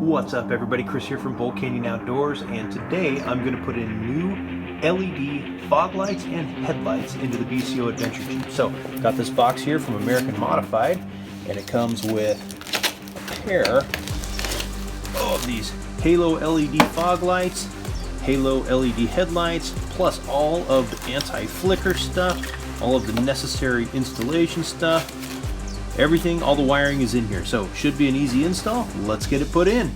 What's up everybody, Chris here from Bolt Canyon Outdoors, and today I'm going to put in new LED fog lights and headlights into the BCO Adventure Jeep. So, got this box here from American Modified, and it comes with a pair of these Halo LED fog lights, Halo LED headlights, plus all of the anti-flicker stuff, all of the necessary installation stuff. Everything, all the wiring is in here, so should be an easy install. Let's get it put in.